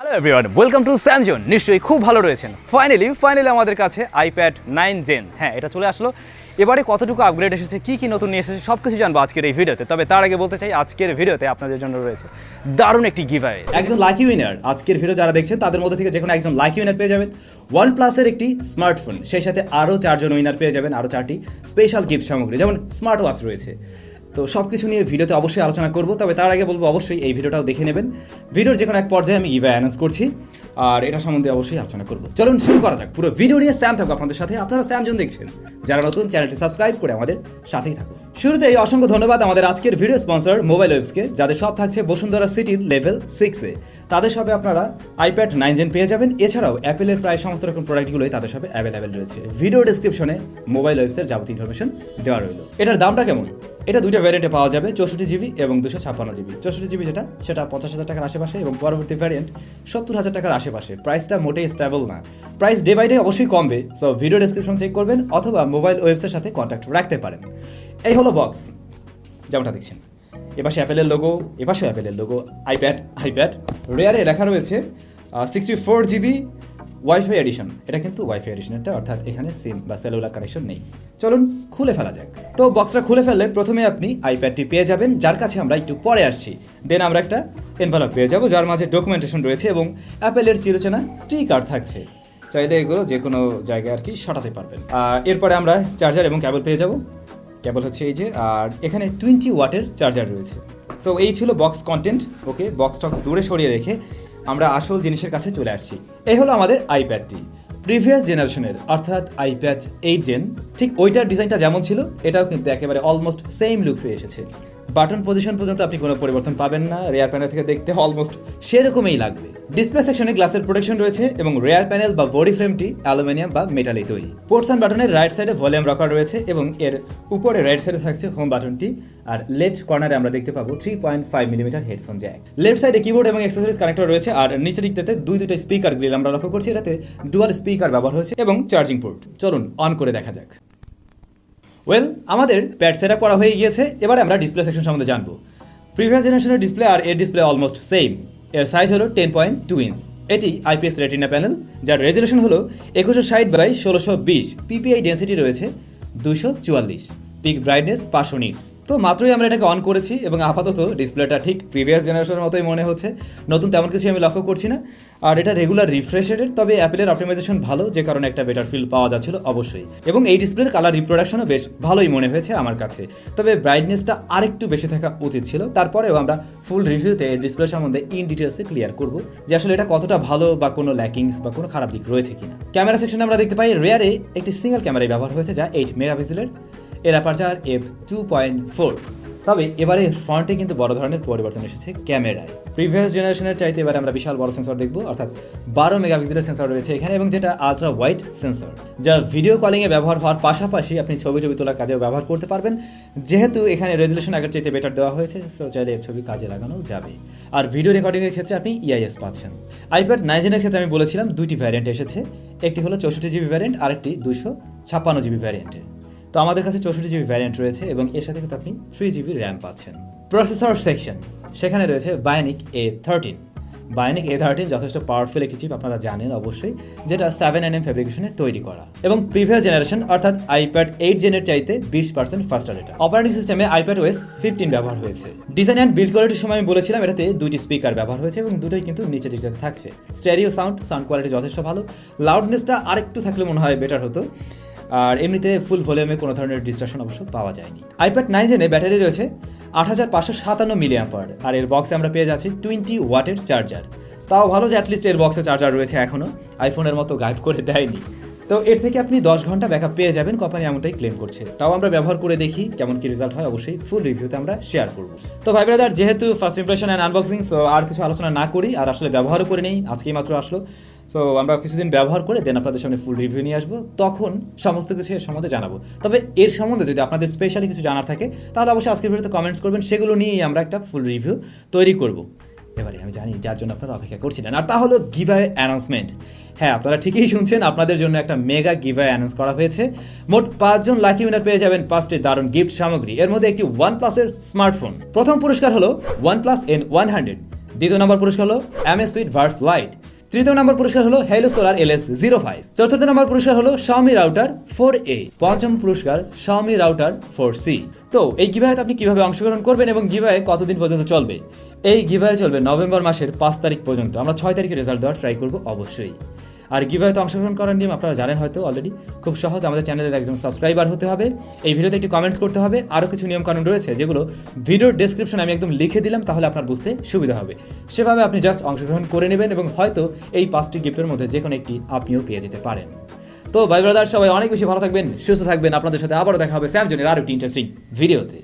Hello everyone, welcome to স্যামজন। নিশ্চয়ই খুব ভালো রয়েছেন। ফাইনালি আমাদের কাছে আইপ্যাড 9 জেন, হ্যাঁ এটা চলে আসলো। এবারে কতটুকু আপগ্রেড এসেছে, কী নতুন নিয়ে এসেছে সব কিছু জানবো আজকের এই ভিডিওতে। তবে তার আগে বলতে চাই, আজকের ভিডিওতে আপনাদের জন্য রয়েছে দারুণ একটি গিভঅ্যাওয়ে। একজন লাকি উইনার, আজকের ভিডিও যারা দেখছেন তাদের মধ্যে থেকে যে কোনো একজন লাকি উইনার পেয়ে যাবেন OnePlus-এর একটি স্মার্টফোন। সেই সাথে আরও 4 জন উইনার পেয়ে যাবেন আরও 4টি স্পেশাল গিফট সামগ্রী, যেমন স্মার্ট ওয়াচ রয়েছে। তো সব কিছু নিয়ে ভিডিওতে অবশ্যই আলোচনা করব। তবে তার আগে বলবো অবশ্যই এই ভিডিওটাও দেখে নেবেন। ভিডিওর যে কোনো এক পর্যায়ে আমি গিভঅ্যাওয়ে অ্যানাউন্স করছি, আর এটা সম্বন্ধে অবশ্যই আলোচনা করব। চলুন শুরু করা যাক। পুরো ভিডিও নিয়ে স্যাম থাকবো আপনাদের সাথে। আপনারা স্যামজন দেখছেন, যারা নতুন চ্যানেলটি সাবস্ক্রাইব করে আমাদের সাথেই থাকুন। শুরুতেই অসংখ্য ধন্যবাদ আমাদের আজকের ভিডিও স্পন্সর মোবাইল ওয়েবসকে, যাদের সব থাকছে বসুন্ধরা সিটির লেভেল 6-এ। তাদের শপে আপনারা আইপ্যাড 9 জেন পেয়ে যাবেন। এছাড়াও অ্যাপেলের প্রায় সমস্ত রকম প্রোডাক্টগুলোই তাদের শপে অ্যাভেলেবেল রয়েছে। ভিডিও ডেসক্রিপশনে মোবাইল ওয়েবসের যাবতীয় ইনফরমেশন দেওয়া রইল। এটার দামটা কেমন? এটা দুইটা ভ্যারিয়েন্টে পাওয়া যাবে, 64 জিবি এবং 256 জিবি। 64 জিবি সেটা 50,000 টাকার আশেপাশে, এবং পরবর্তী ভ্যারিয়েন্ট 70,000 টাকার আশেপাশে। প্রাইসটা মোটেই স্টেবল না, প্রাইস ডে বাই ডে অবশ্যই কমবে। সো ভিডিও ডেসক্রিপশন চেক করবেন অথবা মোবাইল ওয়েবসের সাথে কন্ট্যাক্ট রাখতে পারেন। এই হলো বক্স, যেমনটা দেখছেন। এপাশে অ্যাপেলের লোগো, এপাশে অ্যাপেলের লোগো। আইপ্যাড রেয়ারে লেখা রয়েছে 64 জিবি ওয়াইফাই এডিশন। এটা কিন্তু ওয়াইফাই এডিশনেরটা, অর্থাৎ এখানে সিম বা সেলুলার কানেকশন নেই। চলুন খুলে ফেলা যাক। তো বক্সটা খুলে ফেললে প্রথমে আপনি আইপ্যাডটি পেয়ে যাবেন, যার কাছে আমরা একটু পরে আসছি। দেন আমরা একটা এনভেলপ পেয়ে যাব, যার মাঝে ডকুমেন্টেশন রয়েছে এবং অ্যাপেলের চিরচেনা স্টিকার থাকছে। চাইলে এগুলো যে কোনো জায়গায় আর কি সটাতে পারবেন। আর এরপরে আমরা চার্জার এবং কেবল পেয়ে যাব। কেবল হচ্ছে এই যে, আর এখানে 20 ওয়াটের চার্জার রয়েছে। সো এই ছিল বক্স কন্টেন্ট। ওকে, বক্স টক্স দূরে সরিয়ে রেখে আমরা আসল জিনিসের কাছে চলে আসছি। এই হলো আমাদের আইপ্যাডটি, প্রিভিয়াস জেনারেশনের, অর্থাৎ আইপ্যাড 8 জেন। ঠিক ওইটার ডিজাইনটা যেমন ছিল, এটাও কিন্তু একেবারে অলমোস্ট সেম লুকসে এসেছে। বাটন পজিশন পর্যন্ত আপনি কোনো পরিবর্তন পাবেন না। রেয়ার প্যানেল থেকে দেখতে অলমোস্ট সেরকমই লাগবে। ডিসপ্লে সেকশনে গ্লাসের প্রোটেকশন রয়েছে এবং রেয়ার প্যানেল বা বডি ফ্রেমটি অ্যালুমিনিয়াম বা মেটালে তৈরি। পোর্টস অ্যান্ড বাটনের রাইট সাইডে ভলিউম রকার রয়েছে এবং এর উপরে রাইট সাইডে থাকছে হোম বাটনটি। আর লেফট কর্নারে আমরা দেখতে পাবো 3.5 মিলিমিটার হেডফোন জ্যাক। লেফট সাইডে কিবোর্ড এবং অ্যাক্সেসরিজ কানেক্টর রয়েছে। আর নিচের দিকটাতে দুইটা স্পিকার গ্রিল আমরা লক্ষ্য করছি। এটাতে ডুয়াল স্পিকার ব্যবহার হয়েছে এবং চার্জিং পোর্ট। চলুন অন করে দেখা যাক। আমাদের প্যাড সেটআপ করা হয়ে গিয়েছে। এবারে আমরা ডিসপ্লে সেকশন সম্বন্ধে জানবো। প্রিভিয়াস জেনারেশনের ডিসপ্লে আর এর ডিসপ্লে অলমোস্ট সেম। এর সাইজ হলো 10.2 ইঞ্চ। এটি আইপিএস রেটিনা প্যানেল, যার রেজুলেশন হলো 2160x1620। পিপিআই ডেন্সিটি রয়েছে 244। Pick brightness 500 nits. তো মাত্রই আমরা এটাকে অন করেছি এবং আপাতত ডিসপ্লেটা ঠিক প্রিভিয়াস জেনারেশনের মতোই মনে হচ্ছে। নতুন তেমন কিছু আমি লক্ষ্য করছি না। আর এটা রেগুলার রিফ্রেশ রেটের, তবে অ্যাপেলের অপটিমাইজেশন ভালো, যে কারণে একটা বেটার ফিল পাওয়া যাচ্ছিল অবশ্যই। এবং এই ডিসপ্লের কালার রিপ্রোডাকশনও বেশ ভালোই মনে হয়েছে আমার কাছে। তবে ব্রাইটনেসটা আরেকটু বেশি থাকা উচিত ছিল। তারপরেও আমরা ফুল রিভিউতে এই ডিসপ্লে সম্বন্ধে ইন ডিটেলসে ক্লিয়ার করব যে আসলে এটা কতটা ভালো বা কোনো ল্যাকিংস বা কোনো খারাপ দিক রয়েছে কিনা। ক্যামেরা সেকশনে আমরা দেখতে পাই রেয়ারে একটি সিঙ্গেল ক্যামেরায় ব্যবহার হয়েছে, যা 8 মেগাপিক্সেলের। এর অ্যাপারচার f2.4। তবে এবারে ফ্রন্টে কিন্তু বড় ধরনের পরিবর্তন এসেছে ক্যামেরায়। প্রিভিয়াস জেনারেশনের চাইতে এবারে আমরা বিশাল বড় সেন্সর দেখব, অর্থাৎ 12 মেগাপিক্সেলের সেন্সর রয়েছে এখানে, এবং যেটা আলট্রা ওয়াইড সেন্সর, যা ভিডিও কলিংয়ে ব্যবহার হওয়ার পাশাপাশি আপনি ছবি তোলার কাজেও ব্যবহার করতে পারবেন। যেহেতু এখানে রেজুলেশন আগের চাইতে বেটার দেওয়া হয়েছে, সো চাইলে এর ছবি কাজে লাগানো যাবে। আর ভিডিও রেকর্ডিংয়ের ক্ষেত্রে আপনি ইআইএস পাচ্ছেন। আইপ্যাড 9 জেনের ক্ষেত্রে আমি বলেছিলাম দুইটি ভ্যারিয়েন্ট এসেছে। একটি হলো 64 জিবি ভ্যারিয়েন্ট, আরেকটি 256 জিবি ভ্যারিয়েন্টের। তো আমাদের কাছে 64 জিবি ভ্যারিয়েন্ট রয়েছে এবং এর সাথে কিন্তু আপনি 3 জিবি র্যাম পাচ্ছেন। প্রসেসর সেকশন, সেখানে রয়েছে বায়োনিক A13। বায়োনিক A13 যথেষ্ট পাওয়ারফুল একটি চিপ, আপনারা জানেন অবশ্যই, যেটা 7nm ফ্যাব্রিকেশনে তৈরি করা এবং প্রিভিয়াস জেনারেশন অর্থাৎ আইপ্যাড 8 জেনের চাইতে 20% ফাস্টার। এটা অপারেটিং সিস্টেমে আইপ্যাড ওএস 15 ব্যবহার হয়েছে। ডিজাইন অ্যান্ড বিল্ড কোয়ালিটির সময় আমি বলেছিলাম এটাতে দুইটি স্পিকার ব্যবহার হয়েছে এবং দুটোই কিন্তু নিচের দিকটাতে থাকছে। স্টেরিও সাউন্ড কোয়ালিটি যথেষ্ট ভালো। লাউডনেসটা আরেকটু থাকলে মনে হয় বেটার হতো। আর এমনিতে ফুল ভলিউমে কোনো ধরনের ডিস্ট্রাকশন অবশ্য পাওয়া যায়নি। আইপ্যাড 9 জেনে ব্যাটারি রয়েছে 8557 মিলিঅ্যাম্পার। আর এর বক্সে আমরা পেয়ে যাচ্ছি 20 ওয়াটের চার্জার। তাও ভালো যে অ্যাটলিস্ট এর বক্সে চার্জার রয়েছে, এখনও আইফোনের মতো গায়েব করে দেয়নি। তো এর থেকে আপনি 10 ঘন্টা ব্যাকআপ পেয়ে যাবেন, কোম্পানি এমনটাই ক্লেম করছে। তাও আমরা ব্যবহার করে দেখি কেমন কি রেজাল্ট হয়, অবশ্যই ফুল রিভিউতে আমরা শেয়ার করব। তো ভাই ব্রাদার, যেহেতু first impression and unboxing, so আর কিছু আলোচনা না করি, আর আসলে ব্যবহারও করে নেই, আজকেই মাত্র আসলো। সো আমরা কিছুদিন ব্যবহার করে দেন আপনাদের সামনে ফুল রিভিউ নিয়ে আসবো, তখন সমস্ত কিছু এর সম্বন্ধে জানাবো। তবে এর সম্বন্ধে যদি আপনাদের স্পেশালি কিছু জানার থাকে, তাহলে অবশ্যই আজকের ভিডিওতে কমেন্টস করবেন, সেগুলো নিয়েই আমরা একটা ফুল রিভিউ তৈরি করব। এবারে আমি জানি যার জন্য আপনারা অপেক্ষা করছিলেন, আর তা হলো গিভঅ্যাওয়ে অ্যানাউন্সমেন্ট। হ্যাঁ, আপনারা ঠিকই শুনছেন, আপনাদের জন্য একটা মেগা গিভঅ্যাওয়ে অ্যানাউন্স করা হয়েছে। মোট 5 জন লাকি উইনার পেয়ে যাবেন 5টি দারুণ গিফট সামগ্রী। এর মধ্যে একটি OnePlus-এর স্মার্টফোন। প্রথম পুরস্কার হলো OnePlus N100, দ্বিতীয় নম্বর পুরস্কার হলো MS Fit ভার্স লাইট। তৃতীয় নম্বর পুরস্কার হলো হেলো সোলার LS05। চতুর্থ নম্বর পুরস্কার হলো Xiaomi রাউটার 4A। পঞ্চম পুরস্কার Xiaomi রাউটার 4C। তো এই গিভঅ্যাওয়েতে আপনি কিভাবে অংশগ্রহণ করবেন এবং গিভঅ্যাওয়ে কতদিন পর্যন্ত চলবে? এই গিভঅ্যাওয়ে চলবে নভেম্বর মাসের 5 তারিখ পর্যন্ত। আমরা 6 তারিখে রেজাল্ট দেওয়ার ট্রাই করব অবশ্যই। আর গিভঅ্যাওয়েতে অংশগ্রহণ করার নিয়ম আপনারা জানেন হয়তো অলরেডি। খুব সহজ, আমাদের চ্যানেলের একজন সাবস্ক্রাইবার হতে হবে, এই ভিডিওতে একটি কমেন্টস করতে হবে, আরও কিছু নিয়মকানুন রয়েছে যেগুলো ভিডিওর ডেসক্রিপশনে আমি একদম লিখে দিলাম, তাহলে আপনার বুঝতে সুবিধা হবে। সেভাবে আপনি জাস্ট অংশগ্রহণ করে নেবেন এবং হয়তো এই 5টি গিফটের মধ্যে যে কোনো একটি আপনিও পেয়ে যেতে পারেন। তো ভাই ব্রাদার, সবাই অনেক বেশি ভালো থাকবেন, সুস্থ থাকবেন। আপনাদের সাথে আবারও দেখা হবে স্যামসংয়ের আরও একটি ইন্টারেস্টিং ভিডিওতে।